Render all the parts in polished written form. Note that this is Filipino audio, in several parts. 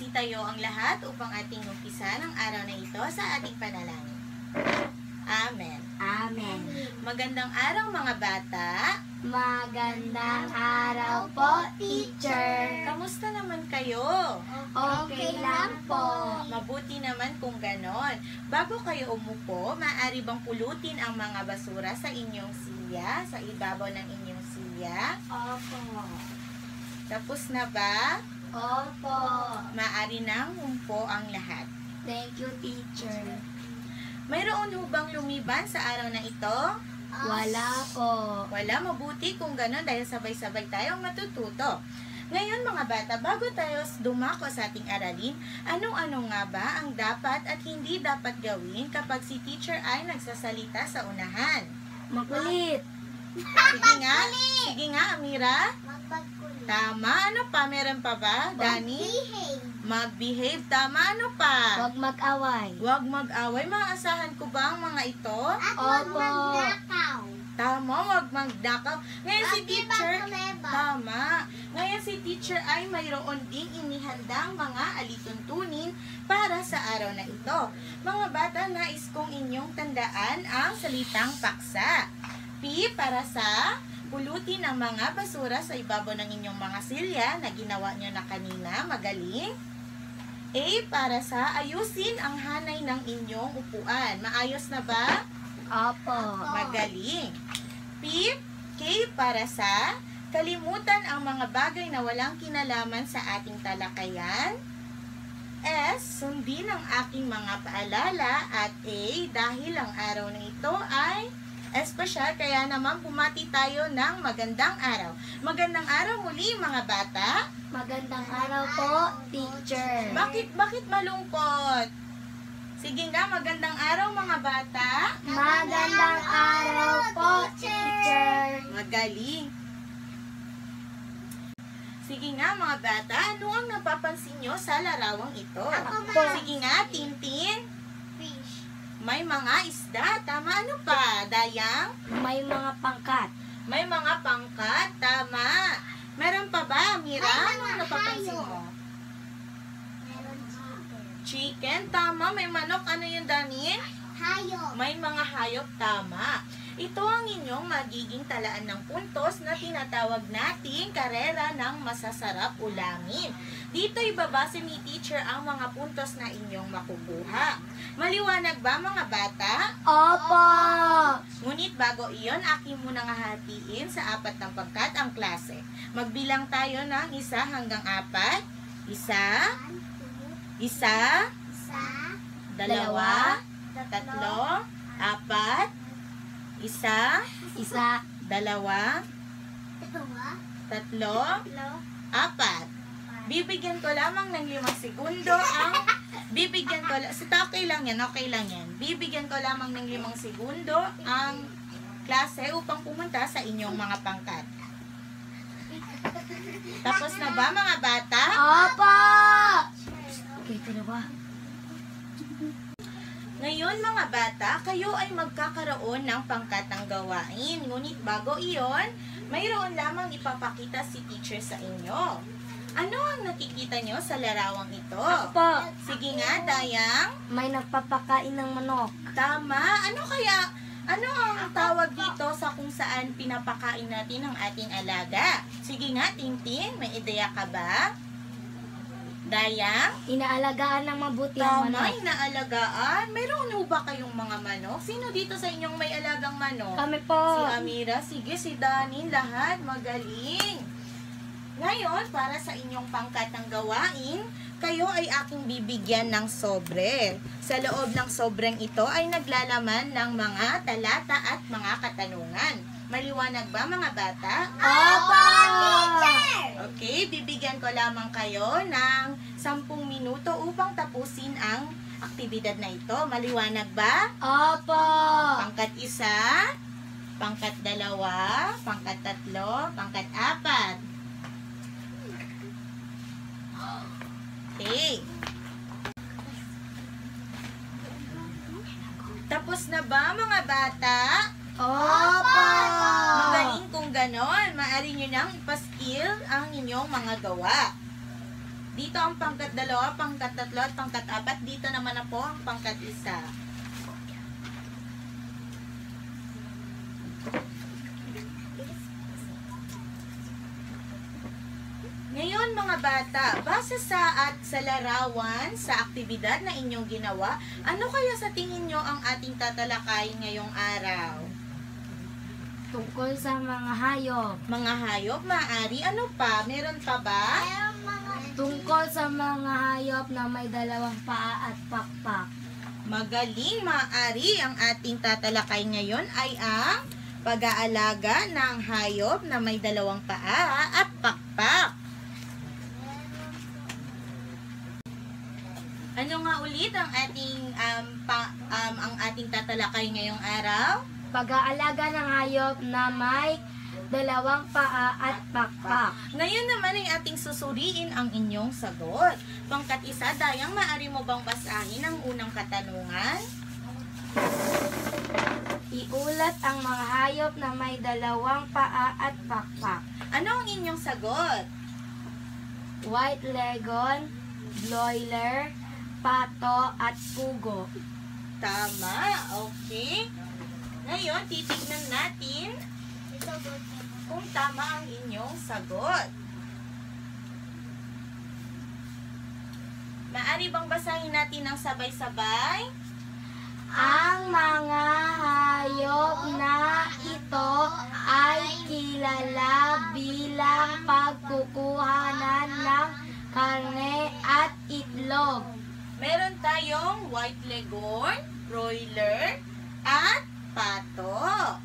Magsitayo ang lahat upang ating umpisa ng araw na ito sa ating panalangin. Amen. Amen. Magandang araw mga bata. Magandang araw po, teacher. Kamusta naman kayo? Okay lang po. Mabuti naman kung ganon. Bago kayo umupo, maaari bang pulutin ang mga basura sa inyong silya, sa ibabaw ng inyong silya? Opo. Tapos na ba? Opo. Maaari nang umpo ang lahat. Thank you, teacher. Mayroon ho bang lumiban sa araw na ito? Wala po. Wala, mabuti kung gano'n dahil sabay-sabay tayong matututo. Ngayon mga bata, bago tayo dumako sa ating aralin, anong-ano nga ba ang dapat at hindi dapat gawin kapag si teacher ay nagsasalita sa unahan? Makulit. Sige nga, Amira. Tama, ano pa? Meron pa ba? Dani? Mag-behave. Tama, ano pa? Huwag mag-away. Huwag mag-away. Maasahan ko ba ang mga ito? Opo. Tama, huwag magdakaw. Ngayon si teacher, tama. Ngayon si teacher ay mayroon ding inihandang mga alituntunin para sa araw na ito. Mga bata, nais kong inyong tandaan ang salitang paksa. P para sa pulutin ang mga basura sa ibabaw ng inyong mga silya na ginawa nyo na kanina. Magaling. A para sa ayusin ang hanay ng inyong upuan. Maayos na ba? Opo. Magaling. P, K para sa kalimutan ang mga bagay na walang kinalaman sa ating talakayan. S, sundin ang aking mga paalala. At A, dahil ang araw na ito ay espesyal, kaya naman bumati tayo ng magandang araw. Magandang araw muli mga bata. Magandang araw po, teacher. Bakit malungkot? Sige nga, magandang araw mga bata. Magandang araw po, teacher. Magaling. Sige nga mga bata, ano ang napapansin nyo sa larawang ito? Sige nga, Tintin. Fish. May mga isda. Tama, ano pa? Dayang? May mga pangkat. May mga pangkat. Tama. Meron pa ba, Mira? Ano ang napapansin mo? Meron Chicken. Tama. May manok. Ano yun, Dani? hayop. May mga hayop. Tama. Ito ang inyong magiging talaan ng puntos na tinatawag nating karera ng masasarap ulamin. Dito ibabase ni teacher ang mga puntos na inyong makukuha. Maliwanag ba mga bata? Opo. Ngunit bago iyon, aking munang hahatiin sa 4 ng pangkat ang klase. Magbilang tayo ng 1 hanggang 4. 1, 2, 2, 3, 4, 5, 1, 2, 2, 3, 4. Bibigyan ko lamang ng 5 segundo ang okay lang yan. Bibigyan ko lamang ng 5 segundo ang klase upang pumunta sa inyong mga pangkat. Tapos na ba mga bata? Opo. Okay, ito na ba? Ngayon mga bata, kayo ay magkakaroon ng pangkatang gawain. Ngunit bago iyon, mayroon lamang ipapakita si teacher sa inyo. Ano ang nakikita nyo sa larawang ito? Opo. Sige nga, Dayang. May nagpapakain ng manok. Tama. Ano ang tawag dito sa kung saan pinapakain natin ang ating alaga? Sige nga, Tintin. May ideya ka ba? Dayang? Inaalagaan ng mabuti ang Tama, manok. inaalagaan. Mayroon ho ba kayong mga manok? Sino dito sa inyong may alagang manok? Kami po. Si Amira, sige, si Dani, lahat magaling. Ngayon, para sa inyong pangkatang gawain, kayo ay aking bibigyan ng sobre. Sa loob ng sobreng ito ay naglalaman ng mga talata at mga katanungan. Maliwanag ba mga bata? Opo. Okay, bibigyan ko lamang kayo ng 10 minuto upang tapusin ang aktibidad na ito. Maliwanag ba? Opo. Pangkat 1, pangkat 2, pangkat 3, pangkat 4. Okay. Tapos na ba mga bata? Opo. Magaling kung ganon. Maaari nyo nang ipaskill ang inyong mga gawa. Dito ang pangkat 2, pangkat 3, at pangkat 4. Dito naman na po ang pangkat 1. Ngayon mga bata, base sa larawan, sa aktibidad na inyong ginawa, ano kaya sa tingin nyo ang ating tatalakayin ngayong araw? Tungkol sa mga hayop. Mga hayop, maaari, ano pa? Meron pa ba? Tungkol sa mga hayop na may dalawang paa at pakpak. Magaling, maaari. Ang ating tatalakay ngayon ay ang pag-aalaga ng hayop na may dalawang paa at pakpak. Ano nga ulit ang ating tatalakay ngayong araw? Pag-aalaga ng hayop na may dalawang paa at pakpak. Ngayon naman ay ating susuriin ang inyong sagot. Pangkat 1, Dayang, maaari mo bang basahin ang unang katanungan? Iulat ang mga hayop na may dalawang paa at pakpak. Ano ang inyong sagot? White leghorn, broiler, pato at pugo. Tama, okay. Ngayon, titignan natin kung tama ang inyong sagot. Maaari bang basahin natin ng sabay-sabay? Ang mga hayop na ito ay kilala bilang pagkukuhanan ng karne at itlog. Meron tayong white leghorn, broiler, at pato.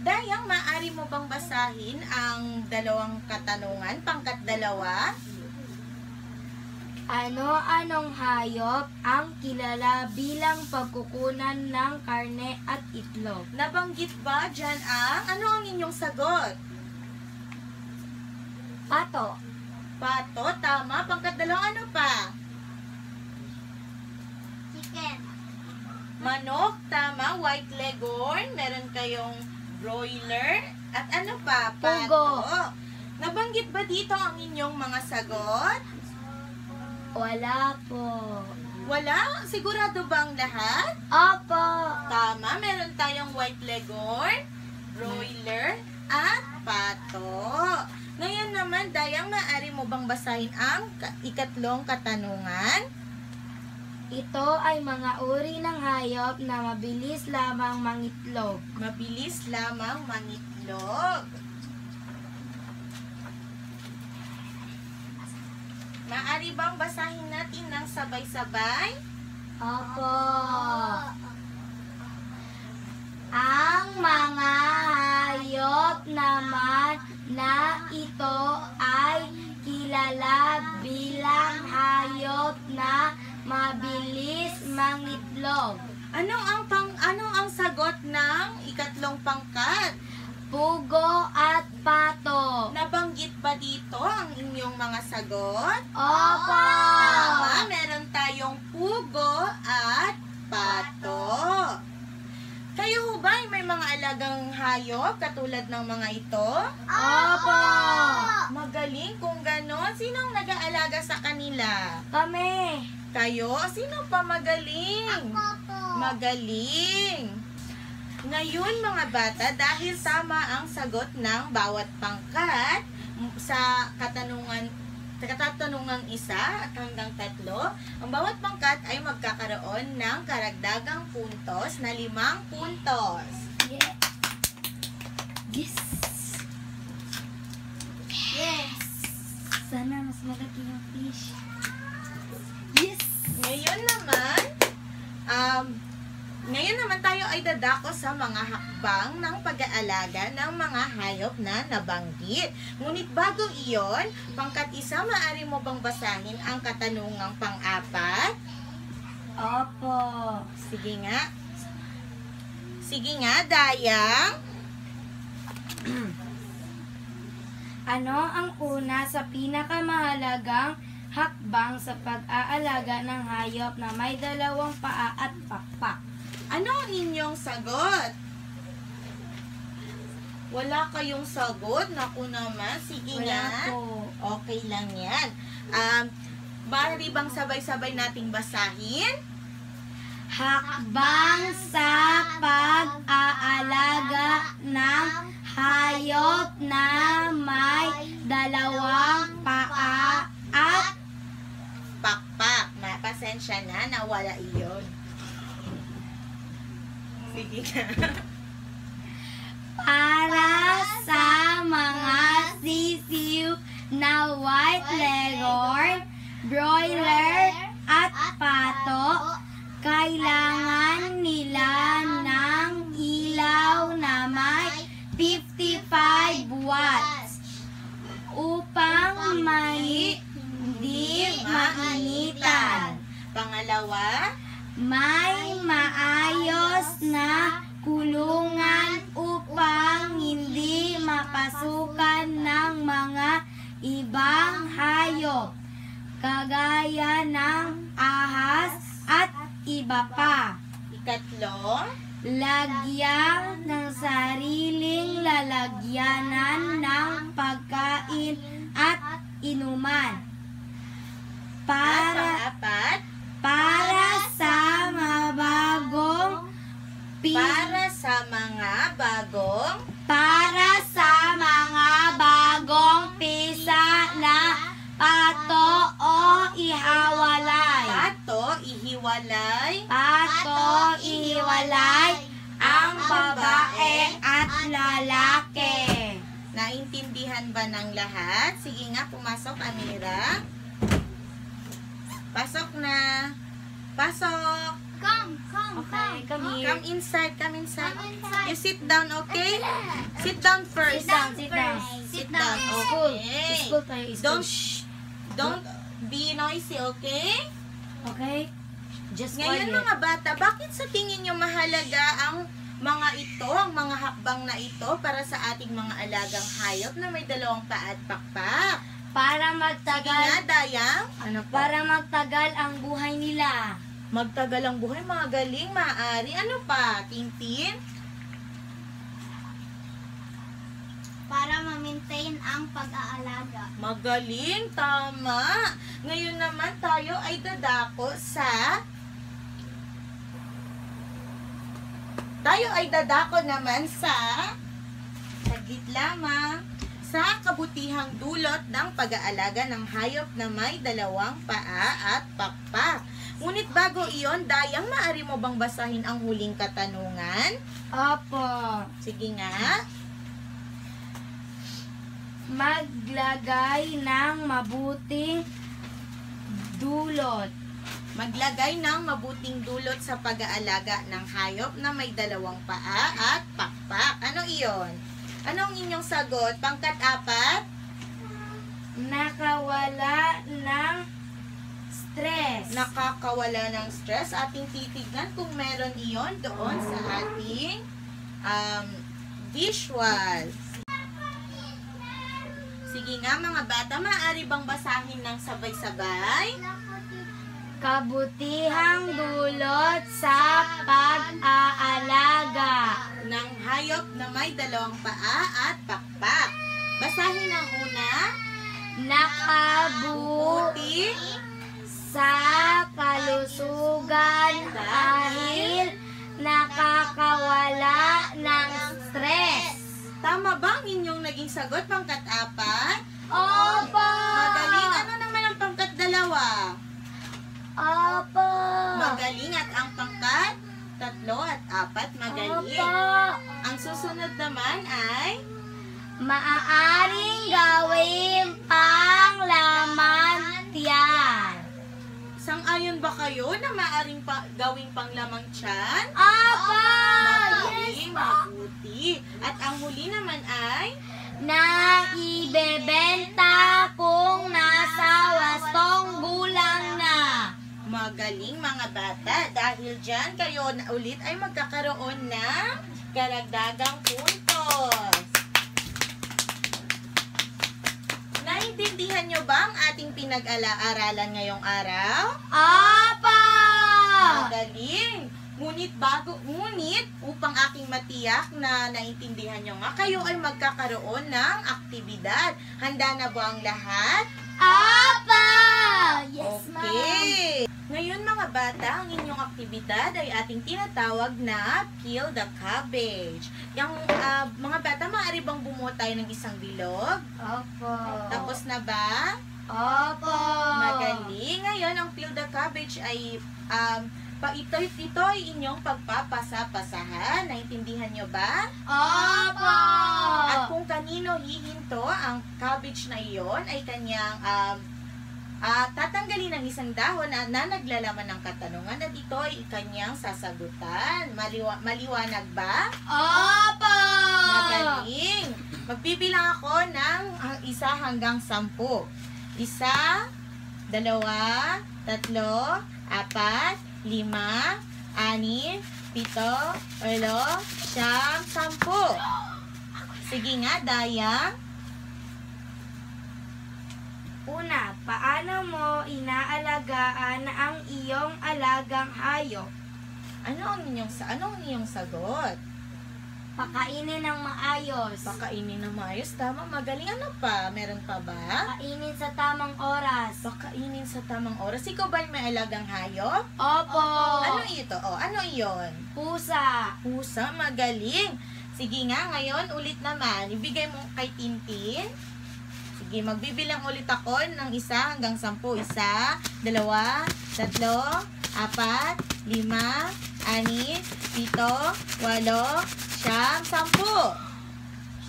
Dayang, maaari mo bang basahin ang dalawang katanungan, pangkat 2? Ano-anong hayop ang kilala bilang pagkukunan ng karne at itlog? Nabanggit ba dyan ano ang inyong sagot? Pato. Pato, tama. Pangkat 2, ano pa? Chicken. Manok, tama. White leghorn. Meron kayong broiler. At ano pa? Pato. Pugo. Nabanggit ba dito ang inyong mga sagot? Wala po. Wala? Sigurado bang lahat? Opo. Tama. Meron tayong white leghorn, broiler, at pato. Ngayon naman, Dayang, maaari mo bang basahin ang ikatlong katanungan? Ito ay mga uri ng hayop na mabilis lamang mangitlog. Mabilis lamang mangitlog. Maaari bang basahin natin ng sabay-sabay? Opo. Ang mga hayop naman na ito ay kilala bilang hayop na mabilis mangitlog. Ano ang sagot ng ikatlong pangkat? Pugo at pato. Nabanggit ba dito ang inyong mga sagot? Opo. Tama, meron tayong pugo at pato. Kayo ho ba ay may mga alagang hayop katulad ng mga ito? Opo. Magaling kung ganon. Sino ang nag-aalaga sa kanila? Kami. Kayo? Sino pa magaling? Magaling. Ngayon mga bata, dahil tama ang sagot ng bawat pangkat sa katanungang 1 at hanggang 3, ang bawat pangkat ay magkakaroon ng karagdagang puntos na 5 puntos. Yeah. Yes. Yes. Sana mas malaki yung fish. Yes. Ngayon naman tayo ay dadako sa mga hakbang ng pag-aalaga ng mga hayop na nabanggit. Ngunit bago iyon, pangkat 1, maaari mo bang basahin ang katanungang pang-4? Opo. Sige nga. Sige nga, Dayang. Ano ang una sa pinakamahalagang hakbang sa pag-aalaga ng hayop na may dalawang paa at pakpak? Ano ang inyong sagot? Wala kayong sagot? Naku naman. Sige Wala nga. po. Okay lang yan. Maaari bang sabay-sabay nating basahin? Hakbang sa pag-aalaga ng hayop na may dalawang paa at Pakpak. Pasensya na, nawala iyon. Sige na. para sa mga sisiw na white leghorn, broiler at pato, kailangan nila ng ilaw na may 55 watts upang hindi mainitan. Pangalawa, May maayos na kulungan upang hindi mapasukan ng mga ibang hayop, kagaya ng ahas at iba pa. ikatlo, Lagyan ng sariling lalagyanan ng pagkain at inuman. at Para pang-apat, sa mabagong para sa mga bagong pisa na pato o ihawalay. Ang babae at lalaki. Naintindihan ba ng lahat? Sige nga, pumasok, Amira. Pasok na. Pasok. Okay, come here. Come inside, come inside. You sit down, okay? Sit down first. Sit down. Sit down, School. okay. School tayo. Don't, don't be noisy, okay? Okay? Just Ngayon quiet. mga bata, bakit sa tingin nyo mahalaga ang mga ito, ang mga hakbang na ito para sa ating mga alagang hayop na may dalawang paa at pakpak? Para Sige magtagal, nga, Dayang. Ano pa? para magtagal ang buhay nila. Magtagal ang buhay, mga galing, maaari. Ano pa, Tintin? Para ma-maintain ang pag-aalaga. Magaling, tama. Ngayon naman tayo ay dadako sa... naman sa... Saglit lamang. Sa kabutihang dulot ng pag-aalaga ng hayop na may dalawang paa at pakpak. Ngunit bago iyon, Dayang, maaari mo bang basahin ang huling katanungan? Opo. Sige nga. Maglagay ng mabuting dulot. Maglagay ng mabuting dulot sa pag-aalaga ng hayop na may dalawang paa at pakpak. Ano iyon? Anong inyong sagot? Pangkat-apat? Nakawala ng stress. Nakakawala ng stress. Ating titignan kung meron iyon doon sa ating visual. Sige nga mga bata, maaari bang basahin ng sabay-sabay? Kabutihang dulot sa pag-aalaga. Ng hayop na may dalawang paa at pakpak. Basahin ang una. Nakabuti sa kalusugan dahil nakakawala ng stress. Tama ba ang inyong naging sagot, pangkat-apat? Opo! Magaling. Ano naman ang pangkat-dalawa? Opo! Magaling. At ang pangkat-tatlo at apat, magaling. Opo! Ang susunod naman ay... Maaaring gawin pang laman tiyan. Sang-ayon ba kayo na maaaring gawing panglamang tiyan? Opo! Magaling, mabuti. At ang huli naman ay... Na ibebenta kung nasa 8 gulang na. Magaling mga bata. Dahil dyan, kayo na ulit ay magkakaroon ng karagdagang puntos. Naintindihan nyo ba ang ating pinag-aralan ngayong araw? Opo! Magaling! Ngunit upang aking matiyak na naintindihan nyo nga, kayo ay magkakaroon ng aktibidad. Handa na ba ang lahat? Apa! Yes, ma'am. Okay. Ngayon mga bata, ang inyong aktibidad ay ating tinatawag na Kill the Cabbage. Yung mga bata, maaari bang bumuo tayo ng isang bilog? Opo. Tapos na ba? Opo. Magaling. Ngayon, ang Peel the Cabbage ay ito ay inyong pagpapasa-pasahan. Naintindihan nyo ba? Opo. At kung kanino hihinto ang cabbage na iyon ay kanyang tatanggalin ng isang dahon na naglalaman ng katanungan at ito ay kanyang sasagutan. Maliwanag ba? Opo. Magaling. Magbibilang ako ng 1 hanggang 10. 1, 2, 3, 4, 5, 6, 7, 8, 9, 10. Sige nga, Dayang. Una, paano mo inaalagaan ang iyong alagang hayop? Ano ang inyong sagot? Pakainin ng maayos. Pakainin ng maayos. Tama, magaling. Ano pa? Meron pa ba? Pakainin sa tamang oras. Pakainin sa tamang oras. Ikaw ba may alagang hayop? Opo. Ano ito? Ano iyon? Pusa. Pusa, magaling. Sige nga, ngayon ulit naman. Ibigay mo kay Tintin. Sige, magbibilang ulit ako ng 1 hanggang 10. 1, 2, 3, 4, 5, 6, 7, 8, 9, 10.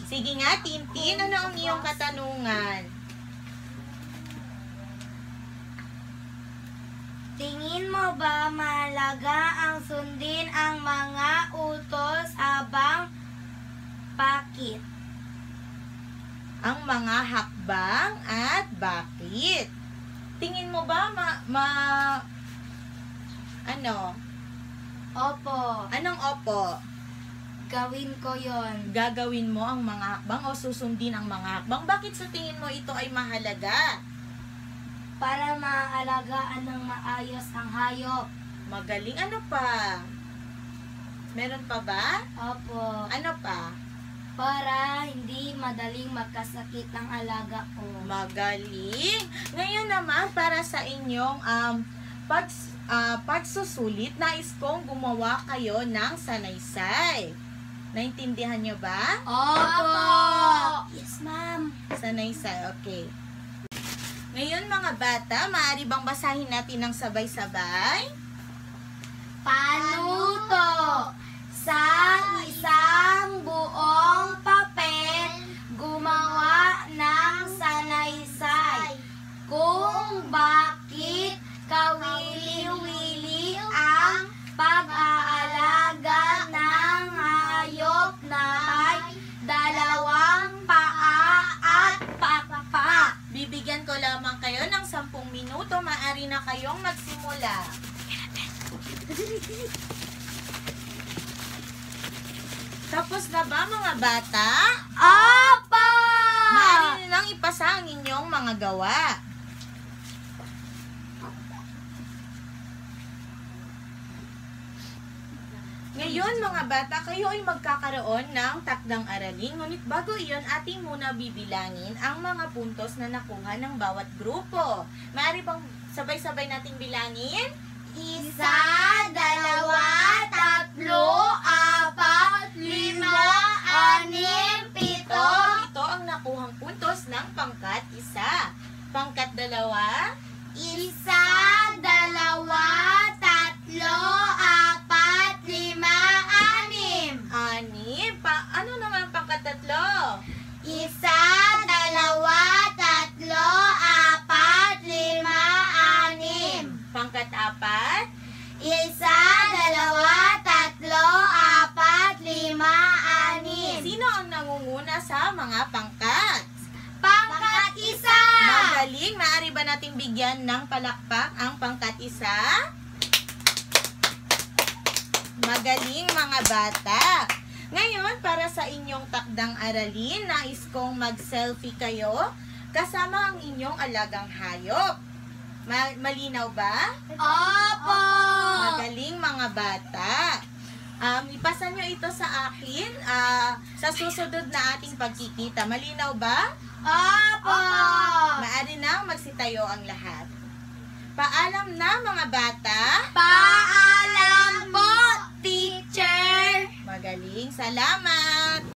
Sige nga, Tintin, ano ang iyong katanungan? Tingin mo ba mahalaga ang sundin ang mga utos habang bakit? Ang mga hakbang at bakit? Tingin mo ba Opo. Anong opo? Gawin ko yon. Gagawin mo ang mga hakbang o susundin ang mga hakbang? Bakit sa tingin mo ito ay mahalaga? Para maalagaan ng maayos ang hayop. Magaling. Ano pa? Meron pa ba? Opo. Ano pa? Para hindi madaling magkasakit ang alaga ko. Magaling. Ngayon naman, para sa inyong pagsusulit, nais kong gumawa kayo ng sanaysay. Naintindihan nyo ba? Opo. Yes, ma'am. Sanaysay, okay. Ngayon mga bata, maaari bang basahin natin ng sabay-sabay? Panuto. Sa isang buong papel, gumawa ng sanaysay. Kung bakit kawili-wili ang pag-aalaga ng hayop na may 2 paa at pakpak. Bibigyan ko lamang kayo ng 10 minuto. Maaari na kayong magsimula. Tapos na ba mga bata? Opo! Maaari nilang ipasa ang inyong mga gawa. Ngayon mga bata, kayo ay magkakaroon ng takdang aralin. Ngunit bago iyon, ating muna bibilangin ang mga puntos na nakuha ng bawat grupo. Maaari bang sabay-sabay nating bilangin? 1, 2, 3, 4, 5, 6, 7. Ito ang nakuhang puntos ng pangkat 1. Pangkat 2. 1, 2, 3, 4, 5, 6. 6. Ano naman ang pangkat 3? 1, 2, 3, 4, 5, 6. Pangkat 4. 1, 2, 3, 4, 5, 6. Sino ang nangunguna sa mga pangkat? Pangkat 1. Magaling. Maaari ba nating bigyan ng palakpak ang pangkat 1? Magaling mga bata. Ngayon, para sa inyong takdang aralin, nais kong mag-selfie kayo kasama ang inyong alagang hayop. Malinaw ba? Opo. Magaling mga bata. Ipasa nyo ito sa akin sa susunod na ating pagkikita. Malinaw ba? Opo. Maaari na magsitayo ang lahat. Paalam na mga bata. Paalam po, teacher. Magaling. Salamat.